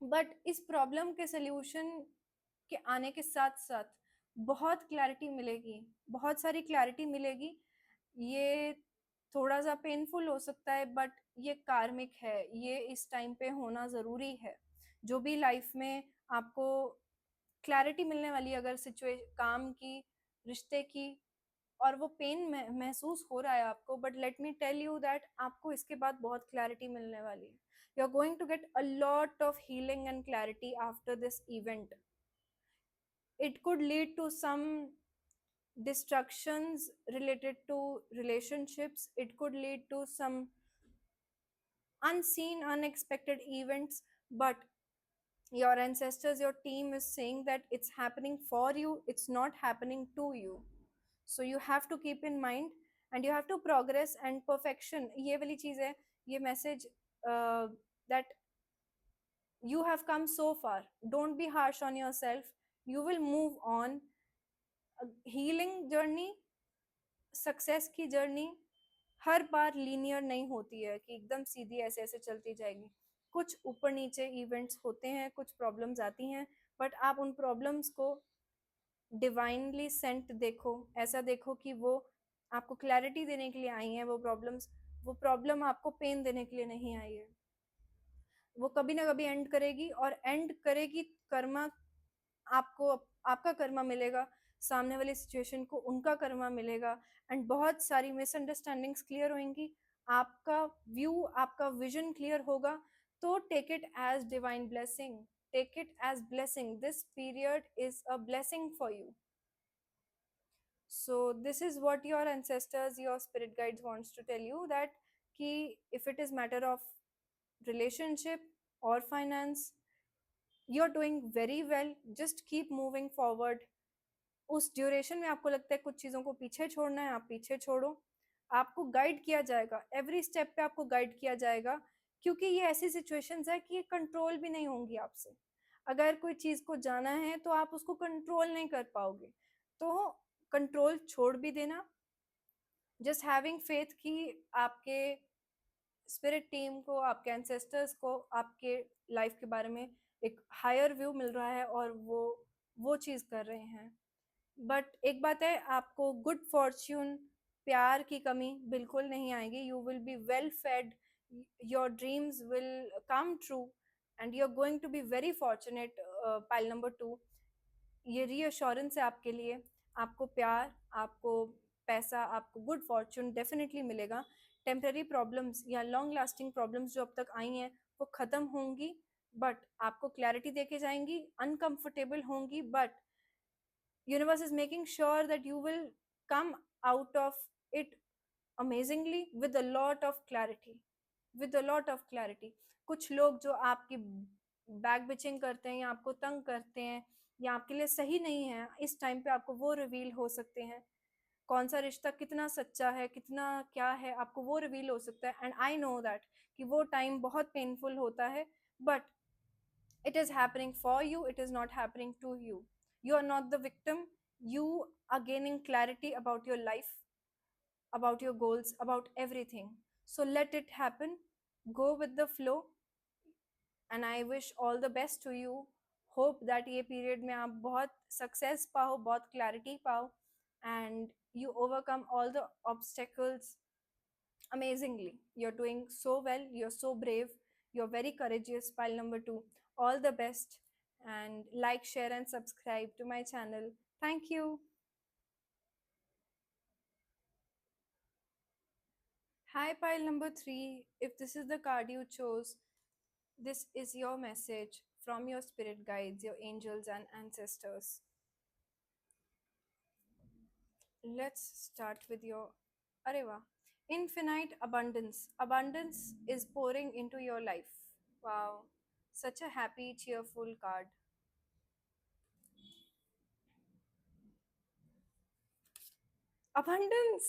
बट इस प्रॉब्लम के सल्यूशन के आने के साथ साथ बहुत क्लैरिटी मिलेगी, बहुत सारी क्लैरिटी मिलेगी. ये थोड़ा सा पेनफुल हो सकता है बट ये कार्मिक है, ये इस टाइम पे होना ज़रूरी है. जो भी लाइफ में आपको क्लैरिटी मिलने वाली, अगर सिचुएशन काम की, रिश्ते की, और वो पेन महसूस हो रहा है आपको, but let me tell you that आपको इसके बाद बहुत क्लैरिटी मिलने वाली है. You are going to get a lot of healing and clarity after this event. It could lead to some destructions related to relationships. It could lead to some unseen, unexpected events, but Your ancestors, your team is saying that it's happening for you, it's not happening to you. So you have to keep in mind, and you have to progress and perfection, ये वाली चीज है, ये message, that you have come so far, don't be harsh on yourself, you will move on. Healing journey, success की journey हर बार linear नहीं होती है कि एकदम सीधी ऐसे ऐसे चलती जाएगी। कुछ ऊपर नीचे इवेंट्स होते हैं, कुछ प्रॉब्लम्स आती हैं, बट आप उन प्रॉब्लम्स को डिवाइनली सेंट देखो, ऐसा देखो कि वो आपको क्लैरिटी देने के लिए आई हैं वो प्रॉब्लम्स। वो प्रॉब्लम आपको पेन देने के लिए नहीं आई है। वो कभी ना कभी एंड करेगी, और एंड करेगी कर्मा। आपको आपका कर्मा मिलेगा, सामने वाली सिचुएशन को उनका कर्मा मिलेगा, एंड बहुत सारी मिसअंडरस्टैंडिंग्स क्लियर होंगी, आपका व्यू, आपका विजन क्लियर होगा। तो take it as divine blessing, take it as blessing, this period is a blessing for you. So this is what your ancestors, your spirit guides wants to tell you, that कि if it is matter of relationship or finance, you're doing very well, just keep moving forward। उस duration में आपको लगता है कुछ चीज़ों को पीछे छोड़ना है, आप पीछे छोड़ो। आपको गाइड किया जाएगा, एवरी स्टेप पे आपको गाइड किया जाएगा, क्योंकि ये ऐसी सिचुएशंस है कि ये कंट्रोल भी नहीं होंगी आपसे। अगर कोई चीज़ को जाना है तो आप उसको कंट्रोल नहीं कर पाओगे, तो कंट्रोल छोड़ भी देना। जस्ट हैविंग फेथ कि आपके स्पिरिट टीम को, आपके एंसेस्टर्स को आपके लाइफ के बारे में एक हायर व्यू मिल रहा है, और वो चीज़ कर रहे हैं। बट एक बात है, आपको गुड फॉर्च्यून, प्यार की कमी बिल्कुल नहीं आएगी। You will be well fed, your dreams will come true, and you are going to be very fortunate. Pile number 2, ये रीअश्योरेंस है आपके लिए। आपको प्यार, आपको पैसा, आपको गुड फॉर्च्यून डेफिनेटली मिलेगा। टेम्पररी प्रॉब्लम्स या लॉन्ग लास्टिंग प्रॉब्लम्स जो अब तक आई हैं वो ख़त्म होंगी, बट आपको क्लैरिटी देके जाएंगी। अनकंफर्टेबल होंगी, but universe is making sure that you will come out of it amazingly, with a lot of clarity, with a lot of clarity। कुछ लोग जो आपकी बैक बिचिंग करते हैं, या आपको तंग करते हैं, या आपके लिए सही नहीं है, इस टाइम पे आपको वो रिवील हो सकते हैं। कौन सा रिश्ता कितना सच्चा है, कितना क्या है, आपको वो रिवील हो सकता है। एंड आई नो दैट कि वो टाइम बहुत पेनफुल होता है, but it is happening for you, it is not happening to you। You are not the victim, you are gaining clarity about your life, about your goals, about everything। So let it happen, go with the flow, and I wish all the best to you। hope that ये period में आप बहुत success पाओ, बहुत clarity पाओ, and you overcome all the obstacles amazingly। You're doing so well, you're so brave, you're very courageous, pile number 2। All the best, and like, share, and subscribe to my channel। Thank you। Hi, pile number 3, if this is the card you chose, this is your message from your spirit guides, your angels and ancestors। Let's start with your Areva, infinite abundance, abundance is pouring into your life। Wow, such a happy, cheerful card। Abundance।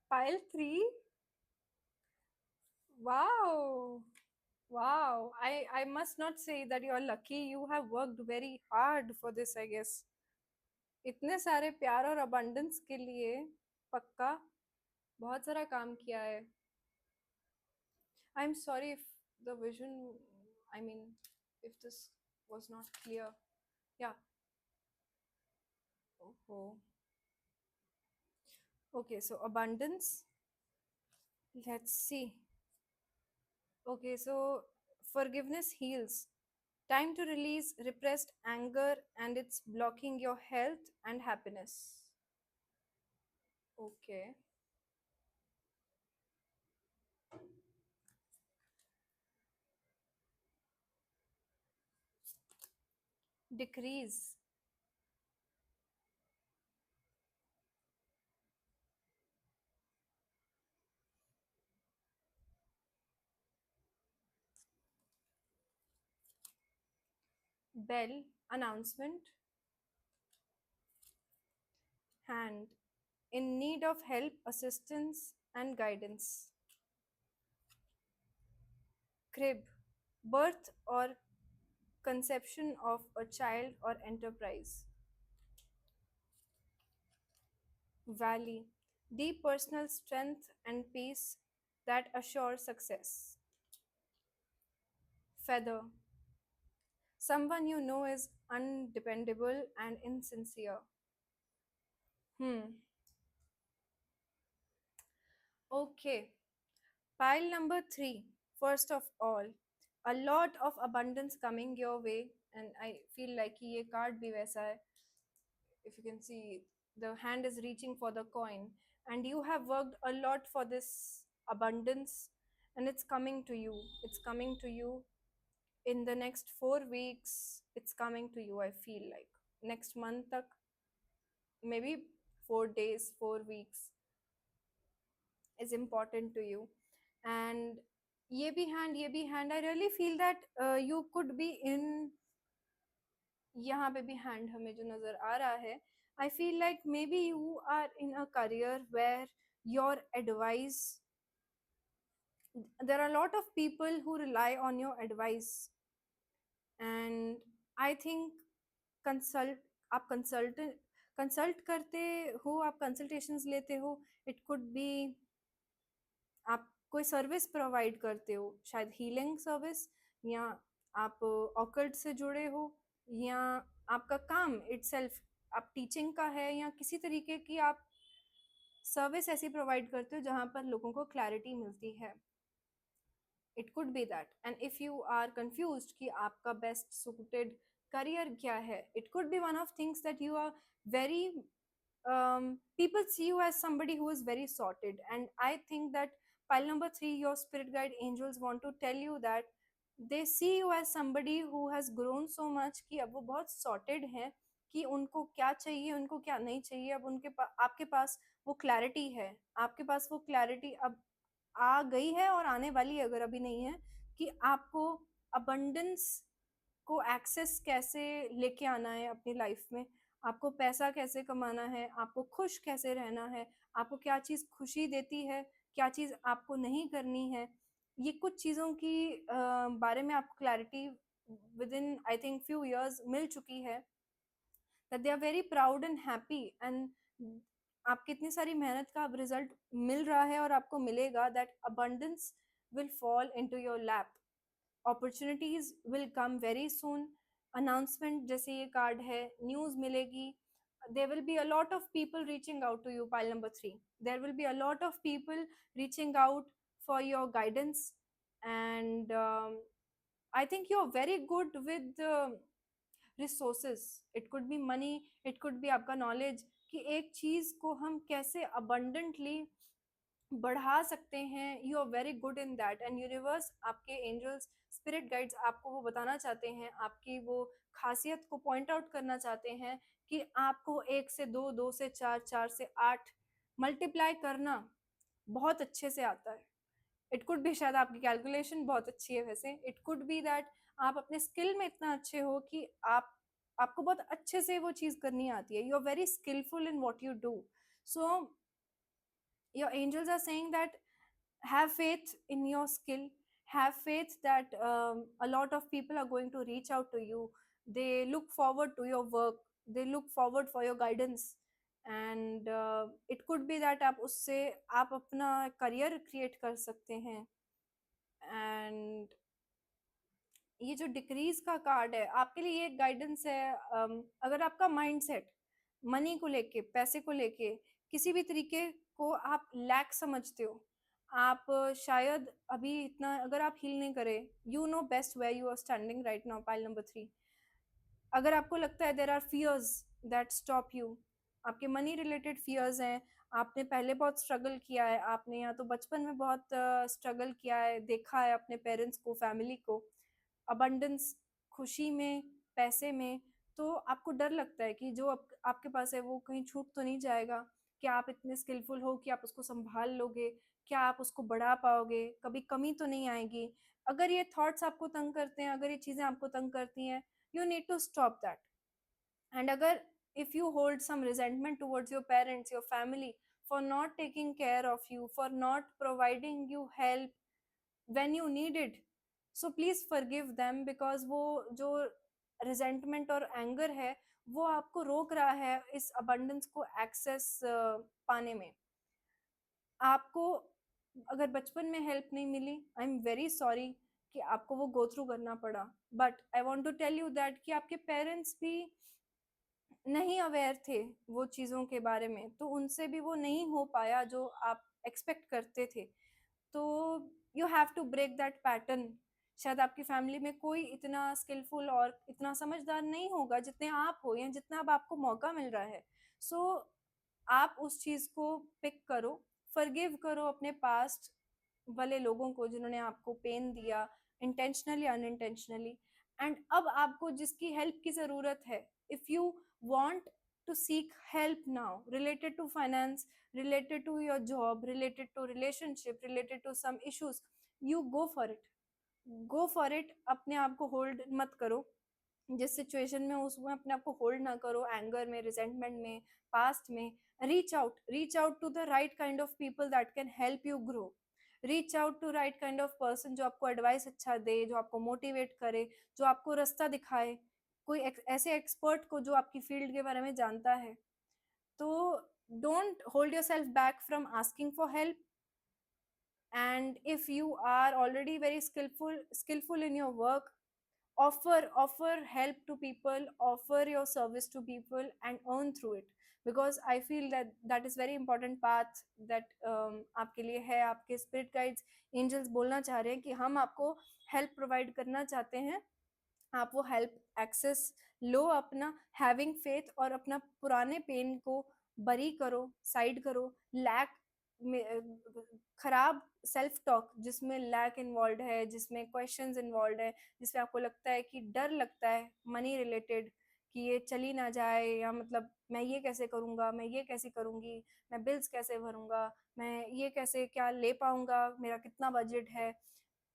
Pile 3, wow, wow, I must not say that you're lucky, you have worked very hard for this, I guess। इतने सारे प्यार और abundance के लिए पक्का बहुत सारा काम किया है। I'm sorry if the vision, I mean, if this was not clear। Yeah। Oh, okay, so abundance, let's see। Okay, so forgiveness heals, time to release repressed anger, and it's blocking your health and happiness। Okay, decrease, Bell, announcement. Hand, in need of help, assistance, and guidance. Crib, birth or conception of a child or enterprise. Valley, deep personal strength and peace that assure success. Feather, someone you know is undependable and insincere. Hmm. Okay. Pile number three. First of all, a lot of abundance coming your way, and I feel like ये card भी वैसा है. If you can see, the hand is reaching for the coin, and you have worked a lot for this abundance, and it's coming to you. It's coming to you in the next 4 weeks. It's coming to you. I feel like next month, tak, maybe 4 days, 4 weeks is important to you. And ये भी hand, I really feel that you could be in, यहाँ पे भी hand हमें जो नजर आ रहा है, I feel like maybe you are in a career where your advice, there are a lot of people who rely on your advice. And I think consult, आप consult करते हो, आप कंसल्टेशंस लेते हो. इट कुड बी आप कोई service provide करते हो, शायद हीलिंग सर्विस, या आप ऑकल्ट से जुड़े हो, या आपका काम इटसेल्फ आप टीचिंग का है, या किसी तरीके की आप सर्विस ऐसी प्रोवाइड करते हो जहाँ पर लोगों को क्लैरिटी मिलती है. It could be that. And if you are confused कि आपका बेस्ट सूटेड करियर क्या है, it could be one of things that you are very people see you as somebody who is very sorted. And I think that pile number 3, your spirit guide angels want to tell you that they see you as somebody who has grown so much कि अब वो बहुत sorted हैं कि उनको क्या चाहिए, उनको क्या नहीं चाहिए. अब आपके पास वो क्लैरिटी है, आपके पास वो क्लैरिटी अब आ गई है और आने वाली है, अगर अभी नहीं है, कि आपको अबंडेंस को एक्सेस कैसे लेके आना है अपनी लाइफ में, आपको पैसा कैसे कमाना है, आपको खुश कैसे रहना है, आपको क्या चीज़ खुशी देती है, क्या चीज़ आपको नहीं करनी है. ये कुछ चीज़ों की बारे में आपको clarity within I think few years मिल चुकी है. That they are very proud and happy. And आपकी इतनी सारी मेहनत का अब रिजल्ट मिल रहा है और आपको मिलेगा. That abundance will fall into your lap. Opportunities will come very soon. Announcement जैसे ये कार्ड है, न्यूज मिलेगी. there will be a lot of people reaching out to you, pile number 3. There will be a lot of people reaching out for your guidance. And I think you're very good with resources. It could be money, it could be आपका knowledge, कि एक चीज को हम कैसे abundantly बढ़ा सकते हैं. You are very good in that. And universe, आपके एंजल्स, स्पिरिट गाइड्स आपको वो बताना चाहते हैं, आपकी वो खासियत को पॉइंट आउट करना चाहते हैं कि आपको 1 से 2, 2 से 4, 4 से 8 मल्टीप्लाई करना बहुत अच्छे से आता है. इट कुड भी शायद आपकी कैलकुलेशन बहुत अच्छी है. वैसे इट कुड बी दैट आप अपने स्किल में इतना अच्छे हो कि आपको बहुत अच्छे से वो चीज़ करनी आती है. You are very skillful in what you do. So your angels are saying that have faith in your skill, have faith that a lot of people are going to reach out to you. They look forward to your work, they look forward for your guidance. And it could be that आप उससे आप अपना career create कर सकते हैं. And ये जो decrease का कार्ड है आपके लिए एक गाइडेंस है. अगर आपका माइंडसेट मनी को लेके, पैसे को लेके किसी भी तरीके को आप लैक समझते हो, आप शायद अभी इतना अगर आप हील नहीं करे, you know best where you are standing right now, pile number 3. अगर आपको लगता है there are fears that stop you, आपके मनी रिलेटेड फियर्स हैं, आपने पहले बहुत स्ट्रगल किया है, आपने या तो बचपन में बहुत स्ट्रगल किया है, देखा है अपने पेरेंट्स को, फैमिली को अबंडेंस, खुशी में, पैसे में, तो आपको डर लगता है कि जो आपके पास है वो कहीं छूट तो नहीं जाएगा. क्या आप इतने स्किलफुल हो कि आप उसको संभाल लोगे, क्या आप उसको बढ़ा पाओगे, कभी कमी तो नहीं आएगी. अगर ये थॉट्स आपको तंग करते हैं, अगर ये चीज़ें आपको तंग करती हैं, you need to stop that. And agar if you hold some resentment towards your parents, your family, for not taking care of you, for not providing you help when you need it, so please forgive them, because वो जो resentment और anger है वो आपको रोक रहा है इस abundance को access पाने में. आपको अगर बचपन में हेल्प नहीं मिली, आई एम वेरी सॉरी कि आपको वो गो थ्रू करना पड़ा, but I want to tell you that कि आपके पेरेंट्स भी नहीं अवेयर थे वो चीज़ों के बारे में, तो उनसे भी वो नहीं हो पाया जो आप एक्सपेक्ट करते थे. तो you have to break that pattern. शायद आपकी फैमिली में कोई इतना स्किलफुल और इतना समझदार नहीं होगा जितने आप हो, या जितना अब आपको मौका मिल रहा है. सो आप उस चीज़ को पिक करो, फॉरगिव करो अपने पास्ट वाले लोगों को जिन्होंने आपको पेन दिया, इंटेंशनली अनइंटेंशनली. एंड अब आपको जिसकी हेल्प की ज़रूरत है, if you want to seek help now related to finance, related to your job, related to relationship, related to some issues, you go for it. Go for it. अपने आप को hold मत करो जिस सिचुएशन में, उसमें अपने आप को होल्ड ना करो एंगर में, रिजेंटमेंट में, पास्ट में. Reach out to the right kind of people that can help you grow. Reach out to right kind of person जो आपको एडवाइस अच्छा दे, जो आपको मोटिवेट करे, जो आपको रास्ता दिखाए. कोई ऐसे एक्सपर्ट को जो आपकी फील्ड के बारे में जानता है. तो don't hold yourself back from asking for help. And if you are already very skillful in your work, offer help to people, offer your service to people and earn through it. Because I feel that that is very important path that आपके लिए है. आपके spirit guides, angels बोलना चाह रहे हैं कि हम आपको help provide करना चाहते हैं. आप वो हेल्प एक्सेस लो अपना हैविंग फेथ, और अपना पुराने पेन को बरी करो, साइड करो. लैक खराब सेल्फ टॉक जिसमें लैक इन्वॉल्व है, जिसमें क्वेश्चंस इन्वॉल्व है, जिसमें आपको लगता है कि डर लगता है मनी रिलेटेड कि ये चली ना जाए, या मतलब मैं ये कैसे करूँगा, मैं ये कैसे करूँगी, मैं बिल्स कैसे भरूँगा, मैं ये कैसे क्या ले पाऊँगा, मेरा कितना बजट है.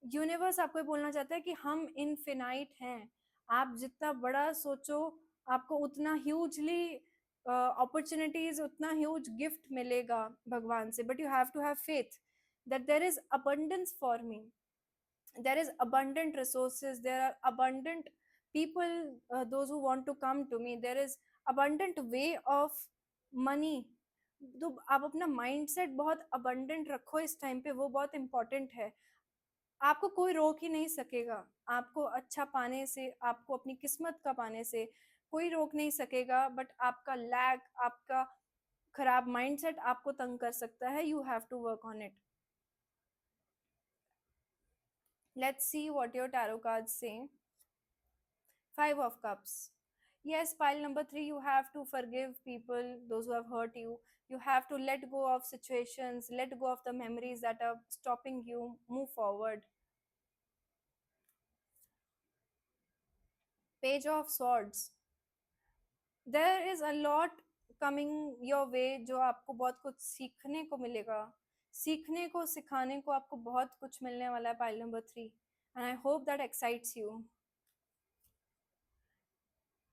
यूनिवर्स आपको ये बोलना चाहता है कि हम इनफिनाइट हैं. आप जितना बड़ा सोचो, आपको उतना ह्यूजली अपॉर्चुनिटीज, उतना ह्यूज गिफ्ट मिलेगा भगवान से. But you have to have faith that there is abundance for me, there is abundant resources, there are abundant people, those who want to come to me, there is abundant way of money. तो आप अपना mindset बहुत abundant रखो इस time पे, वो बहुत important है. आपको कोई रोक ही नहीं सकेगा. आपको अच्छा पाने से, आपको अपनी किस्मत का पाने से कोई रोक नहीं सकेगा. बट आपका लैग, आपका खराब माइंडसेट आपको तंग कर सकता है. You have to work on it. Let's see what your tarot cards से. Five of Cups. Yes, pile number 3, you have to forgive people, those who have hurt you. You have to let go of situations, let go of the memories that are stopping you, move forward. Page of Swords. There is a lot coming your way जो आपको बहुत कुछ सीखने को मिलेगा. सीखने को, सिखाने को आपको बहुत कुछ मिलने वाला है pile number 3. And I hope that excites you.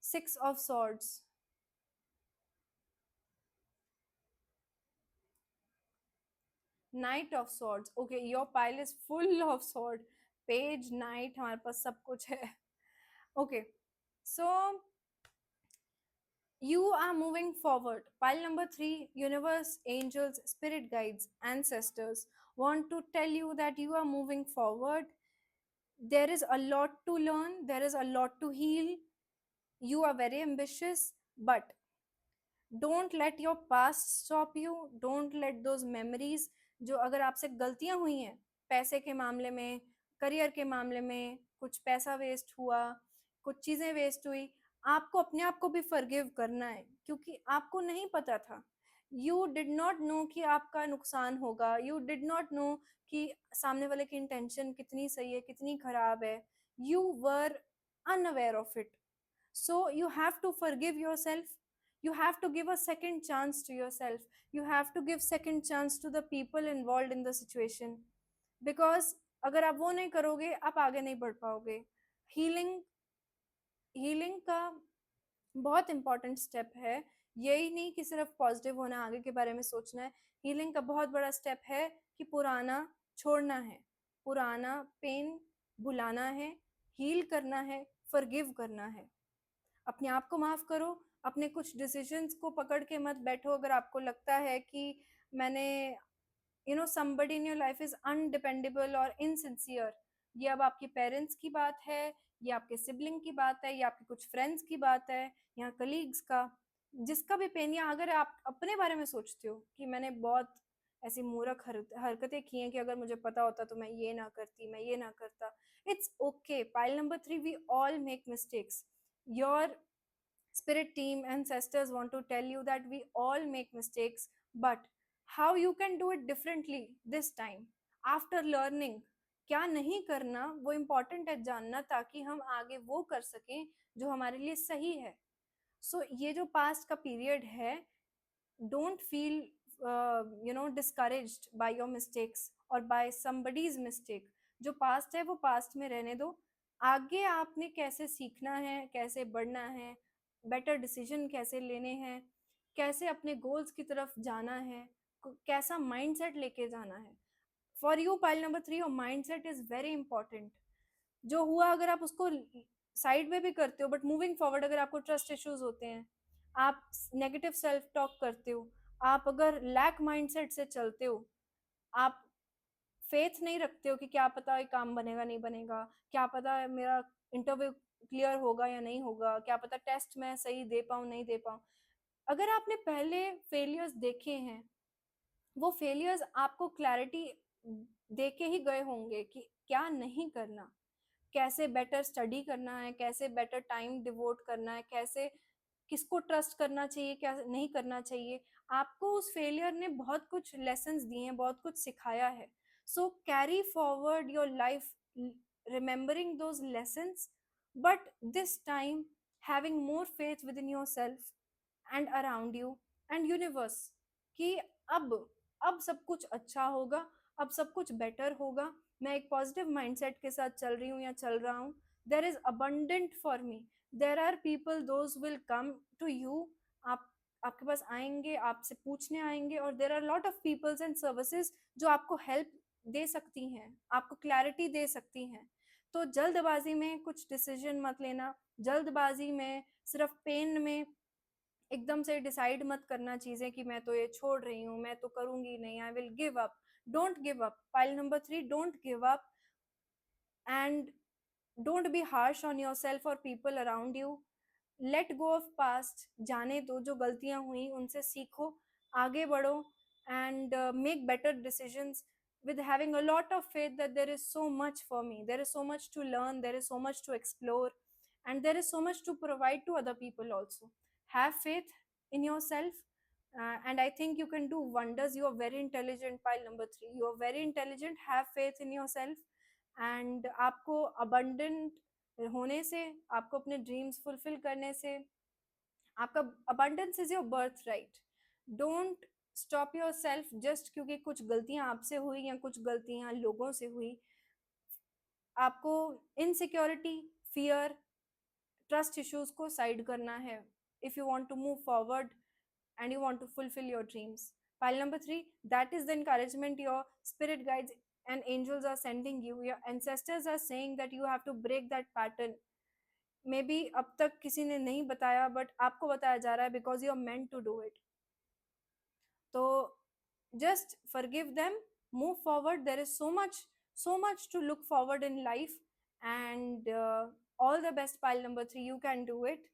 Six of Swords. Knight of Swords. Okay, your pile is full of sword. Page, Knight, हमारे पास सब कुछ है. Okay, so you are moving forward. Pile number 3, universe, angels, spirit guides, ancestors want to tell you that you are moving forward. There is a lot to learn, there is a lot to heal. You are very ambitious, but don't let your past stop you. Don't let those memories, जो अगर आपसे गलतियां हुई हैं पैसे के मामले में, करियर के मामले में, कुछ पैसा वेस्ट हुआ, कुछ चीज़ें वेस्ट हुई, आपको अपने आप को भी फॉरगिव करना है. क्योंकि आपको नहीं पता था. यू डिड नॉट नो कि आपका नुकसान होगा. यू डिड नॉट नो कि सामने वाले की इंटेंशन कितनी सही है, कितनी खराब है. You were unaware of it. So you have to forgive yourself. You have to give a second chance to yourself. You have to give second chance to the people involved in the situation. Because अगर आप वो नहीं करोगे, आप आगे नहीं बढ़ पाओगे. Healing हीलिंग का बहुत इंपॉर्टेंट स्टेप है। यही नहीं कि सिर्फ पॉजिटिव होना, आगे के बारे में सोचना है। हीलिंग का बहुत बड़ा स्टेप है कि पुराना छोड़ना है, पुराना पेन भुलाना है, हील करना है, फॉरगिव करना है। अपने आप को माफ करो। अपने कुछ डिसीजंस को पकड़ के मत बैठो। अगर आपको लगता है कि मैंने somebody in your life is undependable और insincere, ये अब आपके पेरेंट्स की बात है, ये आपके सिबलिंग की बात है, ये आपके कुछ फ्रेंड्स की बात है, या कलीग्स का, जिसका भी पेन, या अगर आप अपने बारे में सोचते हो कि मैंने बहुत ऐसी मूर्ख हरकतें की हैं कि अगर मुझे पता होता तो मैं ये ना करती, मैं ये ना करता। It's okay. Pile number 3, we all make mistakes. Your spirit team ancestors want to tell you that we all make mistakes, but how you can do it differently this time after learning, क्या नहीं करना वो important है जानना, ताकि हम आगे वो कर सकें जो हमारे लिए सही है। ये जो पास्ट का पीरियड है, don't feel discouraged by your mistakes or by somebody's mistake। जो पास्ट है वो पास्ट में रहने दो। आगे आपने कैसे सीखना है, कैसे बढ़ना है, बेटर डिसीजन कैसे लेने हैं, कैसे अपने गोल्स की तरफ जाना है, कैसा माइंडसेट लेके जाना है। For you pile number 3, your mindset is very important. जो हुआ अगर आप उसको साइड में भी करते हो, बट मूविंग फॉरवर्ड, अगर आपको ट्रस्ट इश्यूज होते हैं, आप नेगेटिव सेल्फ टॉक करते हो, आप अगर लैक माइंडसेट से चलते हो, आप फेथ नहीं रखते हो कि क्या पता ये काम बनेगा नहीं बनेगा, क्या पता मेरा इंटरव्यू क्लियर होगा या नहीं होगा, क्या पता टेस्ट मैं सही दे पाऊँ नहीं दे पाऊँ। अगर आपने पहले फेलियर्स देखे हैं, वो फेलियर्स आपको क्लैरिटी दे के ही गए होंगे कि क्या नहीं करना, कैसे बेटर स्टडी करना है, कैसे बेटर टाइम डिवोट करना है, कैसे किसको ट्रस्ट करना चाहिए, क्या नहीं करना चाहिए। आपको उस फेलियर ने बहुत कुछ लेसन्स दिए हैं, बहुत कुछ सिखाया है। So carry forward your life remembering those lessons, but this time having more faith within yourself and around you and universe, कि अब अब सब कुछ अच्छा होगा, अब सब कुछ बेटर होगा। मैं एक पॉजिटिव माइंडसेट के साथ चल रही हूँ या चल रहा हूँ। There is abundant for me. There are people those will come to you. आप आपके पास आएंगे, आपसे पूछने आएंगे, और there are lot of peoples and services जो आपको हेल्प दे सकती हैं, आपको क्लैरिटी दे सकती हैं। तो जल्दबाजी में कुछ डिसीजन मत लेना। जल्दबाजी में सिर्फ पेन में एकदम से डिसाइड मत करना चीजें कि मैं तो ये छोड़ रही हूँ, मैं तो करूंगी नहीं, I will give up. Don't give up. Pile number 3, don't give up, and don't be harsh on yourself और people around you. Let go of past, जाने दो, जो गलतियां हुई उनसे सीखो, आगे बढ़ो, and make better decisions with having a lot of faith that there is so much for me, there is so much to learn, there is so much to explore, and there is so much to provide to other people also. Have faith in yourself, and I think you can do wonders. You are very intelligent, pile number 3, you are very intelligent. Have faith in yourself, and आपको abundant होने से, आपको अपने dreams fulfil करने से, आपका abundance is your birth right. Don't stop yourself just क्योंकि कुछ गलतियां आपसे हुई या कुछ गलतियां लोगों से हुई। आपको इनसिक्योरिटी, फियर, ट्रस्ट इश्यूज को साइड करना है, if you want to move forward and you want to fulfill your dreams. Pile number 3, that is the encouragement your spirit guides and angels are sending you. Your ancestors are saying that you have to break that pattern. Maybe अब तक किसी ने नहीं बताया, but आपको बताया जा रहा है because you are meant to do it. तो just forgive them, move forward. There is so much to look forward in life, and all the best, pile number 3. You can do it,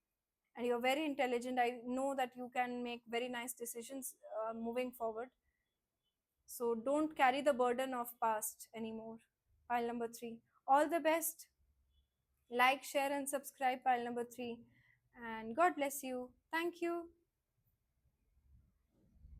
and you're very intelligent. I know that you can make very nice decisions moving forward. So don't carry the burden of past anymore. Pile number 3. All the best. Like, share, and subscribe. Pile number 3. And God bless you. Thank you.